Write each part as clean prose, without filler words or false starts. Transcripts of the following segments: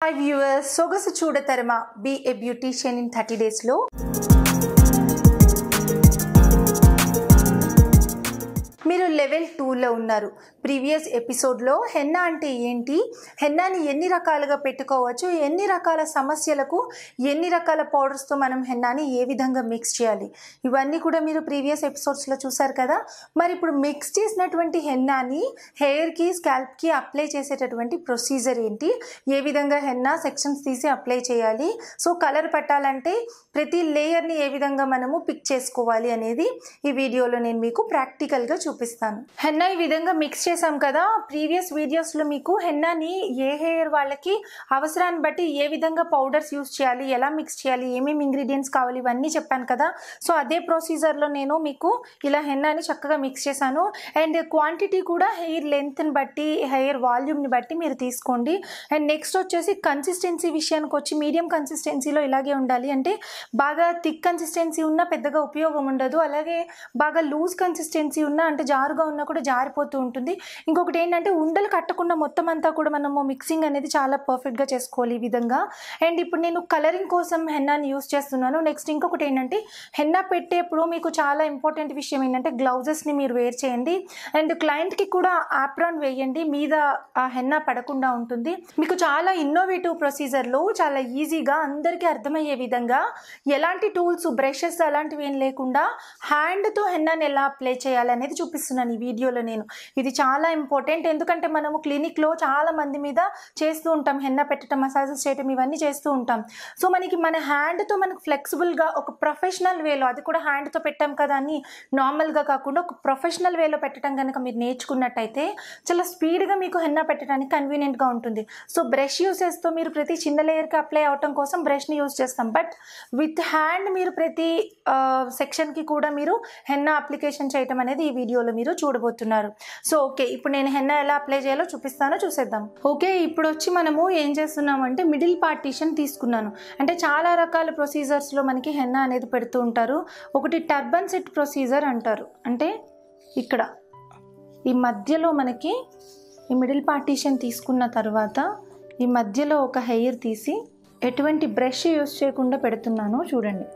Hi viewers, Sogasu చూడతరమా be a beautician in 30 days లో మీరు level 2 లో ఉన్నారు. ప్రీవియస్ ఎపిసోడ్ లో హెన్నా అంటే ఏంటి, హెన్నాని ఎన్ని రకాలుగా పెట్టుకోవచ్చు, ఎన్ని రకాల సమస్యలకు ఎన్ని రకాల పౌడర్స్ తో మనం హెన్నాని ఏ విధంగా మిక్స్ చేయాలి, ఇవన్నీ కూడా మీరు ప్రీవియస్ ఎపిసోడ్స్ లో చూసారు కదా. మరి ఇప్పుడు మిక్స్ చేసినటువంటి హెన్నాని హెయిర్ కి స్కాల్ప్ కి అప్లై చేసేటటువంటి ప్రొసీజర్ ఏంటి, ఏ విధంగా హెన్నా సెక్షన్స్ తీసి అప్లై చేయాలి, సో కలర్ పట్టాలంటే ప్రతి లేయర్ ని ఏ విధంగా మనము పిక్ చేసుకోవాలి అనేది ఈ వీడియోలో నేను మీకు ప్రాక్టికల్ గా చూపిస్తాను. హెన్నా ఈ విధంగా మిక్స్ చేసాం కదా. ప్రీవియస్ వీడియోస్ లో మీకు హెన్నాని ఏ హెయిర్ వాళ్ళకి అవసరాన్ని బట్టి ఏ విధంగా పౌడర్స్ యూస్ చేయాలి, ఎలా మిక్స్ చేయాలి, ఏమేమి ఇంగ్రీడియంట్స్ కావాలి ఇవన్నీ చెప్పాను కదా. సో అదే ప్రొసీజర్ లో నేను మీకు ఇలా హెన్నాని చక్కగా మిక్స్ చేశాను. అండ్ క్వాంటిటీ కూడా హెయిర్ లెంత్ ని బట్టి హెయిర్ వాల్యూమ్ ని బట్టి మీరు తీసుకోండి. అండ్ నెక్స్ట్ వచ్చేసి కన్సిస్టెన్సీ విషయానికి వచ్చి మీడియం కన్సిస్టెన్సీలో ఇలాగే ఉండాలి. అంటే బాగా థిక్ కన్సిస్టెన్సీ ఉన్నా పెద్దగా ఉపయోగం ఉండదు, అలాగే బాగా లూజ్ కన్సిస్టెన్సీ ఉన్నా అంటే జారుగా ఉన్నా కూడా జారిపోతూ ఉంటుంది. ఇంకొకటి ఏంటంటే ఉండలు కట్టకుండా మొత్తం అంతా కూడా మనము మిక్సింగ్ అనేది చాలా పర్ఫెక్ట్గా చేసుకోవాలి ఈ విధంగా. అండ్ ఇప్పుడు నేను కలరింగ్ కోసం హెన్నాని యూస్ చేస్తున్నాను. నెక్స్ట్ ఇంకొకటి ఏంటంటే హెన్నా పెట్టేప్పుడు మీకు చాలా ఇంపార్టెంట్ విషయం ఏంటంటే గ్లౌజెస్ని మీరు వేర్ చేయండి. అండ్ క్లయింట్కి కూడా ఆప్రాన్ వేయండి, మీద ఆ హెన్నా పడకుండా ఉంటుంది. మీకు చాలా ఇన్నోవేటివ్ ప్రొసీజర్లో చాలా ఈజీగా అందరికీ అర్థమయ్యే విధంగా ఎలాంటి టూల్స్ బ్రషెస్ అలాంటివి ఏం లేకుండా హ్యాండ్తో హెన్నాని ఎలా అప్లై చేయాలనేది చూపిస్తున్నాను ఈ వీడియోలో నేను. ఇది చాలా ఇంపార్టెంట్, ఎందుకంటే మనము క్లినిక్లో చాలా మంది మీద చేస్తూ ఉంటాం, హెన్నా పెట్టడం, మసాజెస్ చేయటం, ఇవన్నీ చేస్తూ ఉంటాం. సో మనకి మన హ్యాండ్తో మనకు ఫ్లెక్సిబుల్గా ఒక ప్రొఫెషనల్ వేలో, అది కూడా హ్యాండ్తో పెట్టాం కదా అని నార్మల్గా కాకుండా ఒక ప్రొఫెషనల్ వేలో పెట్టడం కనుక మీరు నేర్చుకున్నట్టయితే చాలా స్పీడ్గా మీకు హెన్నా పెట్టడానికి కన్వీనియంట్గా ఉంటుంది. సో బ్రష్ యూసెస్తో మీరు ప్రతి చిన్న లేయర్కి అప్లై అవటం కోసం బ్రష్ని యూజ్ చేస్తాం, బట్ విత్ హ్యాండ్ మీరు ప్రతి సెక్షన్కి కూడా మీరు హెన్నా అప్లికేషన్ చేయటం అనేది ఈ వీడియోలో మీరు చూడబోతున్నారు. సో ఓకే, ఇప్పుడు నేను హెన్నా ఎలా అప్లై చేయాలో చూపిస్తానో చూసేద్దాం. ఓకే, ఇప్పుడు వచ్చి మనము ఏం చేస్తున్నామంటే మిడిల్ పార్టీషన్ తీసుకున్నాను. అంటే చాలా రకాల ప్రొసీజర్స్లో మనకి హెన్నా అనేది పెడుతూ ఉంటారు. ఒకటి టర్బన్ సెట్ ప్రొసీజర్ అంటారు. అంటే ఇక్కడ ఈ మధ్యలో మనకి ఈ మిడిల్ పార్టీషన్ తీసుకున్న తర్వాత ఈ మధ్యలో ఒక హెయిర్ తీసి ఎటువంటి బ్రష్ యూస్ చేయకుండా పెడుతున్నాను చూడండి.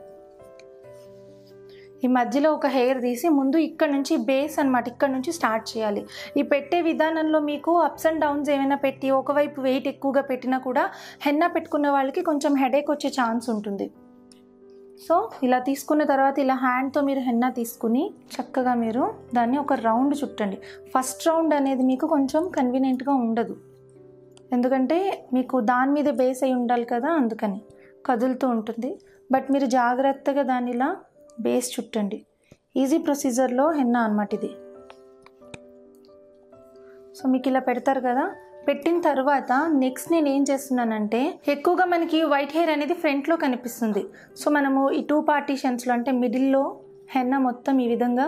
ఈ మధ్యలో ఒక హెయిర్ తీసి ముందు ఇక్కడ నుంచి బేస్ అనమాట, ఇక్కడ నుంచి స్టార్ట్ చేయాలి. ఈ పెట్టే విధానంలో మీకు అప్స్ అండ్ డౌన్స్ ఏమైనా పెట్టి ఒకవైపు వెయిట్ ఎక్కువగా పెట్టినా కూడా హెన్నా పెట్టుకున్న వాళ్ళకి కొంచెం హెడేక్ వచ్చే ఛాన్స్ ఉంటుంది. సో ఇలా తీసుకున్న తర్వాత ఇలా హ్యాండ్తో మీరు హెన్నా తీసుకుని చక్కగా మీరు దాన్ని ఒక రౌండ్ చుట్టండి. ఫస్ట్ రౌండ్ అనేది మీకు కొంచెం కన్వీనియంట్గా ఉండదు, ఎందుకంటే మీకు దాని మీద బేస్ అయి ఉండాలి కదా, అందుకని కదులుతూ ఉంటుంది. బట్ మీరు జాగ్రత్తగా దాన్ని ఇలా బేస్ చుట్టండి. ఈజీ ప్రొసీజర్లో హెన్నా అన్నమాట ఇది. సో మీకు ఇలా పెడతారు కదా, పెట్టిన తర్వాత నెక్స్ట్ నేను ఏం చేస్తున్నానంటే ఎక్కువగా మనకి వైట్ హెయిర్ అనేది ఫ్రంట్లో కనిపిస్తుంది. సో మనము ఈ 2 పార్టీషన్స్లో అంటే మిడిల్లో హెన్నా మొత్తం ఈ విధంగా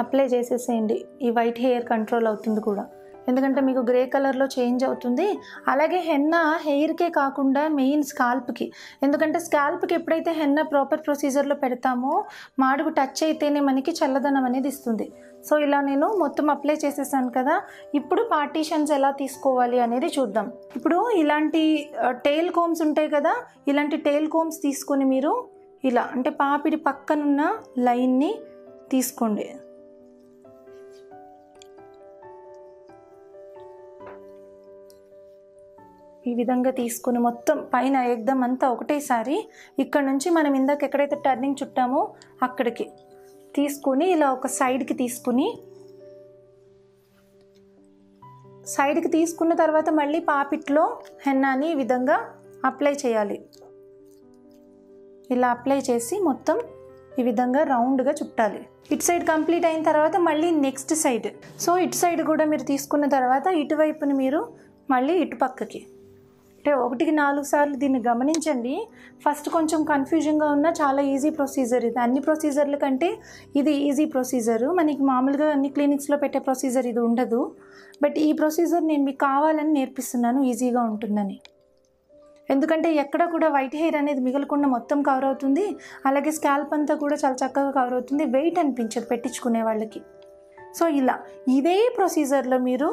అప్లై చేసేసేయండి. ఈ వైట్ హెయిర్ కంట్రోల్ అవుతుంది కూడా, ఎందుకంటే మీకు గ్రే కలర్లో చేంజ్ అవుతుంది. అలాగే హెన్నా హెయిర్కే కాకుండా మెయిన్ స్కాల్ప్కి, ఎందుకంటే స్కాల్ప్కి ఎప్పుడైతే హెన్నా ప్రాపర్ ప్రొసీజర్లో పెడతామో మాడుగు టచ్ అయితేనే మనకి చల్లదనం అనేది ఇస్తుంది. సో ఇలా నేను మొత్తం అప్లై చేసేసాను కదా. ఇప్పుడు పార్టీషన్స్ ఎలా తీసుకోవాలి అనేది చూద్దాం. ఇప్పుడు ఇలాంటి టెయిల్ కోమ్స్ ఉంటాయి కదా, ఇలాంటి టెయిల్ కోమ్స్ తీసుకొని మీరు ఇలా అంటే పాపిడి పక్కనున్న లైన్ని తీసుకోండి. ఈ విధంగా తీసుకుని మొత్తం పైన ఎగ్దమ్ అంతా ఒకటేసారి ఇక్కడ నుంచి మనం ఇందాక ఎక్కడైతే టర్నింగ్ చుట్టామో అక్కడికి తీసుకుని ఇలా ఒక సైడ్కి తీసుకున్న తర్వాత మళ్ళీ పాపిట్లో హెన్నాని ఈ విధంగా అప్లై చేయాలి. ఇలా అప్లై చేసి మొత్తం ఈ విధంగా రౌండ్గా చుట్టాలి. ఇటు సైడ్ కంప్లీట్ అయిన తర్వాత మళ్ళీ నెక్స్ట్ సైడ్. సో ఇటు సైడ్ కూడా మీరు తీసుకున్న తర్వాత ఇటువైపుని మీరు మళ్ళీ ఇటు పక్కకి, అంటే 1కి 4 సార్లు దీన్ని గమనించండి. ఫస్ట్ కొంచెం కన్ఫ్యూజన్గా ఉన్న చాలా ఈజీ ప్రొసీజర్ ఇది. అన్ని ప్రొసీజర్ల కంటే ఇది ఈజీ ప్రొసీజరు. మనకి మామూలుగా అన్ని క్లినిక్స్లో పెట్టే ప్రొసీజర్ ఇది ఉండదు, బట్ ఈ ప్రొసీజర్ నేను మీకు కావాలని నేర్పిస్తున్నాను, ఈజీగా ఉంటుందని. ఎందుకంటే ఎక్కడ కూడా వైట్ హెయిర్ అనేది మిగలకుండా మొత్తం కవర్ అవుతుంది, అలాగే స్కాల్ప్ అంతా కూడా చాలా చక్కగా కవర్ అవుతుంది, వెయిట్ అనిపించదు పెట్టించుకునే వాళ్ళకి. సో ఇలా ఇదే ప్రొసీజర్లో మీరు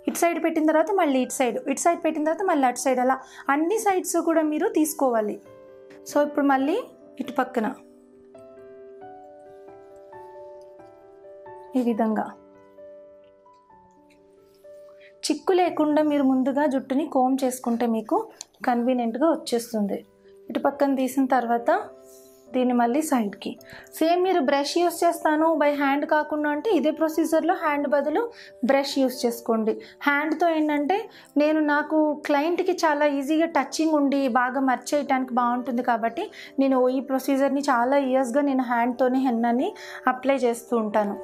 ఈ ఇటు సైడ్ పెట్టిన తర్వాత మళ్ళీ ఇటు సైడ్ పెట్టిన తర్వాత మళ్ళీ అటు సైడ్, అలా అన్ని సైడ్స్ కూడా మీరు తీసుకోవాలి. సో ఇప్పుడు మళ్ళీ ఇటు పక్కన ఈ విధంగా చిక్కు లేకుండా మీరు ముందుగా జుట్టుని కోమ్ చేసుకుంటే మీకు కన్వీనియంట్గా వచ్చేస్తుంది. ఇటు పక్కన తీసిన తర్వాత దీన్ని మళ్ళీ సైడ్కి సేమ్ మీరు బ్రష్ యూస్ చేస్తాను బై హ్యాండ్ కాకుండా అంటే ఇదే ప్రొసీజర్లో హ్యాండ్ బదులు బ్రష్ యూస్ చేసుకోండి. హ్యాండ్తో ఏంటంటే నాకు క్లయింట్కి చాలా ఈజీగా టచింగ్ ఉండి బాగా మర్చ్ చేయడానికి బాగుంటుంది కాబట్టి నేను ఈ ప్రొసీజర్ని చాలా ఇయర్స్గా నేను హ్యాండ్తోనే హెన్నాని అప్లై చేస్తూ ఉంటాను.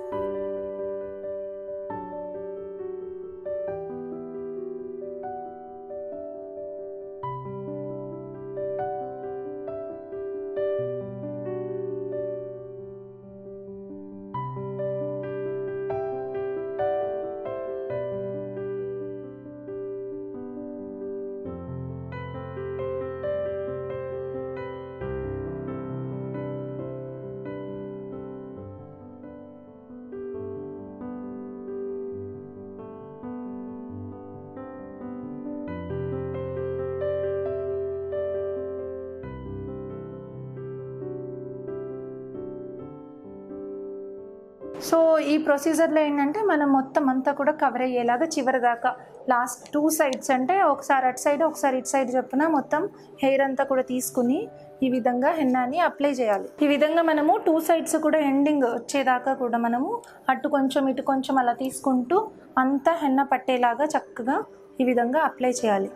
సో ఈ ప్రొసీజర్లో ఏంటంటే మనం మొత్తం అంతా కూడా కవర్ అయ్యేలాగా చివరి దాకా లాస్ట్ 2 సైడ్స్ అంటే ఒకసారి అటు సైడ్ ఒకసారి ఇటు సైడ్ చొప్పున మొత్తం హెయిర్ అంతా కూడా తీసుకుని ఈ విధంగా హెన్నాని అప్లై చేయాలి. ఈ విధంగా మనము 2 సైడ్స్ కూడా ఎండింగ్ వచ్చేదాకా కూడా మనము అటు కొంచెం ఇటు కొంచెం అలా తీసుకుంటూ అంతా హెన్నా పట్టేలాగా చక్కగా ఈ విధంగా అప్లై చేయాలి.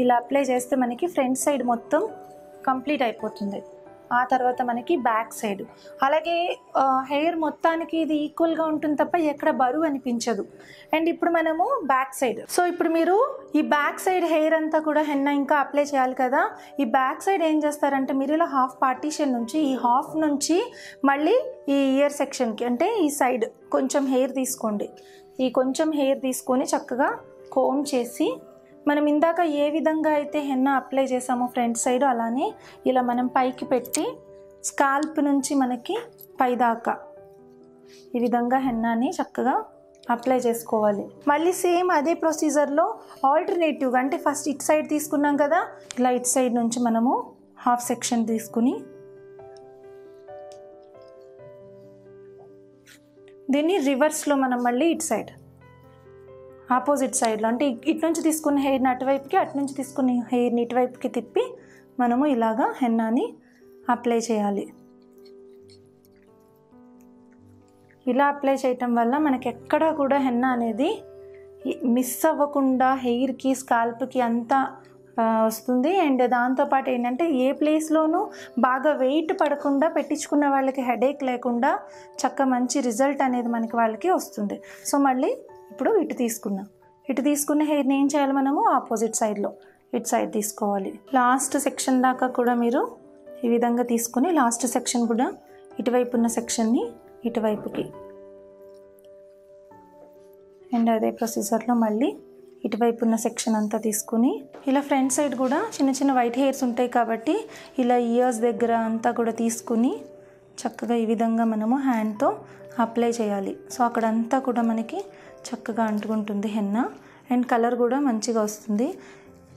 ఇలా అప్లై చేస్తే మనకి ఫ్రంట్ సైడ్ మొత్తం కంప్లీట్ అయిపోతుంది. ఆ తర్వాత మనకి బ్యాక్ సైడ్ అలాగే హెయిర్ మొత్తానికి ఇది ఈక్వల్గా ఉంటుంది తప్ప ఎక్కడ బరువు అనిపించదు. అండ్ ఇప్పుడు మనము బ్యాక్ సైడ్, సో ఇప్పుడు మీరు ఈ బ్యాక్ సైడ్ హెయిర్ అంతా కూడా హెన్నా ఇంకా అప్లై చేయాలి కదా. ఈ బ్యాక్ సైడ్ ఏం చేస్తారంటే మీరు ఇలా హాఫ్ పార్టీషన్ నుంచి ఈ హాఫ్ నుంచి మళ్ళీ ఈ ఇయర్ సెక్షన్కి అంటే ఈ సైడ్ కొంచెం హెయిర్ తీసుకోండి. ఈ కొంచెం హెయిర్ తీసుకొని చక్కగా కోమ్ చేసి మనం ఇందాక ఏ విధంగా అయితే హెన్నా అప్లై చేసామో ఫ్రంట్ సైడ్ అలానే ఇలా మనం పైకి పెట్టి స్కాల్ప్ నుంచి మనకి పైదాకా ఈ విధంగా హెన్నాని చక్కగా అప్లై చేసుకోవాలి. మళ్ళీ సేమ్ అదే ప్రొసీజర్లో ఆల్టర్నేటివ్గా అంటే ఫస్ట్ ఇటు సైడ్ తీసుకున్నాం కదా, ఇలా ఇటు సైడ్ నుంచి మనము హాఫ్ సెక్షన్ తీసుకుని దీన్ని రివర్స్లో మనం మళ్ళీ ఇటు సైడ్ ఆపోజిట్ సైడ్లో అంటే ఇటు నుంచి తీసుకున్న హెయిర్ని అటువైపుకి అటు నుంచి తీసుకున్న హెయిర్ని ఇటువైపుకి తిప్పి మనము ఇలాగా హెన్నాని అప్లై చేయాలి. ఇలా అప్లై చేయటం వల్ల మనకి ఎక్కడా కూడా హెన్నా అనేది మిస్ అవ్వకుండా హెయిర్కి స్కాల్ప్కి అంతా వస్తుంది. అండ్ దాంతోపాటు ఏంటంటే ఏ ప్లేస్లోనూ బాగా వెయిట్ పడకుండా పెట్టించుకున్న వాళ్ళకి హెడేక్ లేకుండా మంచి రిజల్ట్ అనేది మనకి వాళ్ళకి వస్తుంది. సో మళ్ళీ ఇప్పుడు ఇటు తీసుకున్న హెయిర్ని ఏం చేయాలి మనము ఆపోజిట్ సైడ్లో ఇటు సైడ్ తీసుకోవాలి. లాస్ట్ సెక్షన్ దాకా కూడా మీరు ఈ విధంగా తీసుకుని లాస్ట్ సెక్షన్ కూడా ఇటువైపు ఉన్న సెక్షన్ని ఇటువైపుకి అండ్ అదే ప్రొసీజర్లో మళ్ళీ ఇటువైపు ఉన్న సెక్షన్ అంతా తీసుకుని ఇలా ఫ్రంట్ సైడ్ కూడా చిన్న చిన్న వైట్ హెయిర్స్ ఉంటాయి కాబట్టి ఇలా ఇయర్స్ దగ్గర అంతా కూడా తీసుకుని చక్కగా ఈ విధంగా మనము హ్యాండ్తో అప్లై చేయాలి. సో అక్కడంతా కూడా మనకి చక్కగా అంటుకుంటుంది హెన్నా అండ్ కలర్ కూడా మంచిగా వస్తుంది.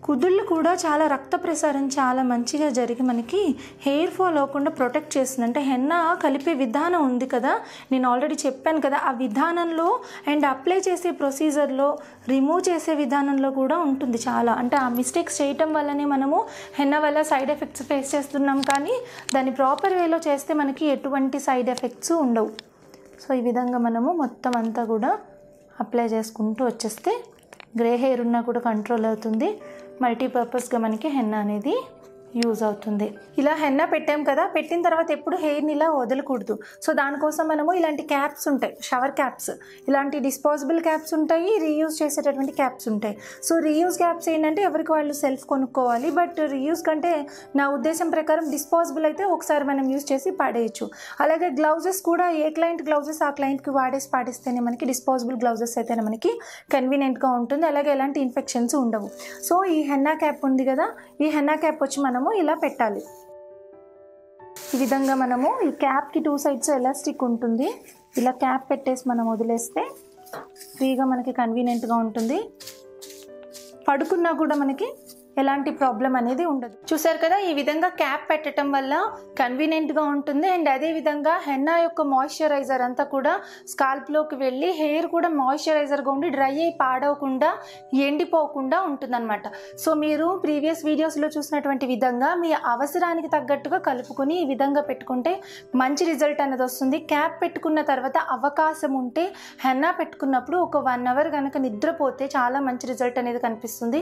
కుదుళ్ళు కూడా చాలా రక్త ప్రసారం చాలా మంచిగా జరిగి మనకి హెయిర్ ఫాల్ అవ్వకుండా ప్రొటెక్ట్ చేస్తుంది. అంటే హెన్నా కలిపే విధానం ఉంది కదా, నేను ఆల్రెడీ చెప్పాను కదా, ఆ విధానంలో అండ్ అప్లై చేసే ప్రొసీజర్లో రిమూవ్ చేసే విధానంలో కూడా ఉంటుంది చాలా. అంటే ఆ మిస్టేక్స్ చేయటం వల్లనే మనము హెన్నా వల్ల సైడ్ ఎఫెక్ట్స్ ఫేస్ చేస్తున్నాం, కానీ దాన్ని ప్రాపర్ వేలో చేస్తే మనకి ఎటువంటి సైడ్ ఎఫెక్ట్స్ ఉండవు. సో ఈ విధంగా మనము మొత్తం అంతా కూడా అప్లై చేసుకుంటూ వచ్చేస్తే గ్రే హెయిర్ ఉన్నా కూడా కంట్రోల్ అవుతుంది. మల్టీపర్పస్గా మనకి హెన్నా అనేది యూజ్ అవుతుంది. ఇలా హెన్నా పెట్టాం కదా, పెట్టిన తర్వాత ఎప్పుడు హెయిర్ని ఇలా వదలకూడదు. సో దానికోసం మనము ఇలాంటి క్యాప్స్ ఉంటాయి, షవర్ క్యాప్స్, ఇలాంటి డిస్పోజబుల్ క్యాప్స్ ఉంటాయి, రీయూజ్ చేసేటటువంటి క్యాప్స్ ఉంటాయి. సో రీయూజ్ క్యాప్స్ ఏంటంటే ఎవరికి వాళ్ళు సెల్ఫ్ కొనుక్కోవాలి. బట్ రీయూజ్ కంటే నా ఉద్దేశం ప్రకారం డిస్పోజబుల్ అయితే ఒకసారి మనం యూజ్ చేసి పాడేయచ్చు. అలాగే గ్లౌజెస్ కూడా ఏ క్లయింట్ గ్లౌజెస్ ఆ క్లయింట్కి పాడేస్తేనే మనకి డిస్పోజబుల్ గ్లౌజెస్ అయితేనే మనకి కన్వీనియంట్గా ఉంటుంది. అలాగే ఎలాంటి ఇన్ఫెక్షన్స్ ఉండవు. సో ఈ హెన్నా క్యాప్ ఉంది కదా, ఈ హెన్నా క్యాప్ వచ్చి మనము ఇలా పెట్టాలి. ఈ విధంగా మనము ఈ క్యాప్కి 2 సైడ్స్ ఎలాస్టిక్ ఉంటుంది. ఇలా క్యాప్ పెట్టేసి మనం వదిలేస్తే ఫ్రీగా మనకి కన్వీనియంట్గా ఉంటుంది. పడుకున్నా కూడా మనకి ఎలాంటి ప్రాబ్లం అనేది ఉండదు. చూసారు కదా, ఈ విధంగా క్యాప్ పెట్టడం వల్ల కన్వీనియంట్గా ఉంటుంది. అండ్ అదేవిధంగా హెన్నా యొక్క మాయిశ్చరైజర్ అంతా కూడా స్కాల్ప్లోకి వెళ్ళి హెయిర్ కూడా మాయిశ్చరైజర్గా ఉండి డ్రై అయి పాడవకుండా ఎండిపోకుండా ఉంటుందన్నమాట. సో మీరు ప్రీవియస్ వీడియోస్లో చూసినటువంటి విధంగా మీ అవసరానికి తగ్గట్టుగా కలుపుకొని ఈ విధంగా పెట్టుకుంటే మంచి రిజల్ట్ అనేది వస్తుంది. క్యాప్ పెట్టుకున్న తర్వాత అవకాశం ఉంటే హెన్నా పెట్టుకున్నప్పుడు ఒక 1 అవర్ కనుక నిద్రపోతే చాలా మంచి రిజల్ట్ అనేది కనిపిస్తుంది.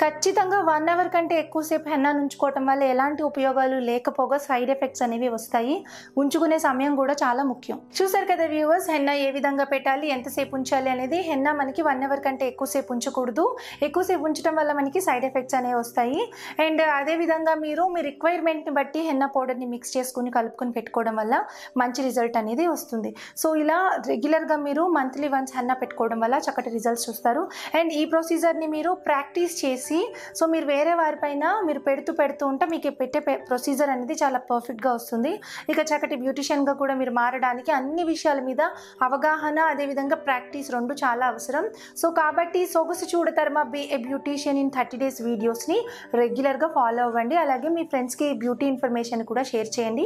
ఖచ్చితంగా 1 అవర్ కంటే ఎక్కువసేపు హెన్నా ఉంచుకోవటం వల్ల ఎలాంటి ఉపయోగాలు లేకపోగా సైడ్ ఎఫెక్ట్స్ అనేవి వస్తాయి. ఉంచుకునే సమయం కూడా చాలా ముఖ్యం. చూసారు కదా వ్యూవర్స్, హెన్నా ఏ విధంగా పెట్టాలి, ఎంతసేపు ఉంచాలి అనేది. హెన్నా మనకి 1 అవర్ కంటే ఎక్కువసేపు ఉంచకూడదు. ఎక్కువసేపు ఉంచడం వల్ల మనకి సైడ్ ఎఫెక్ట్స్ అనేవి వస్తాయి. అండ్ అదేవిధంగా మీరు మీ రిక్వైర్మెంట్ని బట్టి హెన్నా పౌడర్ని మిక్స్ చేసుకుని కలుపుకొని పెట్టుకోవడం వల్ల మంచి రిజల్ట్ అనేది వస్తుంది. సో ఇలా రెగ్యులర్గా మీరు మంత్లీ వన్స్ హెన్నా పెట్టుకోవడం వల్ల చక్కటి రిజల్ట్స్ చూస్తారు. అండ్ ఈ ప్రొసీజర్ని మీరు ప్రాక్టీస్ చేసి సో మీరు వేరే వారిపైన మీరు పెడుతూ ఉంటే మీకు పెట్టే ప్రొసీజర్ అనేది చాలా పర్ఫెక్ట్గా వస్తుంది. ఇక చక్కటి బ్యూటిషియన్గా కూడా మీరు మారడానికి అన్ని విషయాల మీద అవగాహన అదేవిధంగా ప్రాక్టీస్ 2 చాలా అవసరం. సో కాబట్టి సొగసు చూడతరమా be a beautician in 30 days వీడియోస్ని రెగ్యులర్గా ఫాలో అవ్వండి. అలాగే మీ ఫ్రెండ్స్కి బ్యూటీ ఇన్ఫర్మేషన్ కూడా షేర్ చేయండి.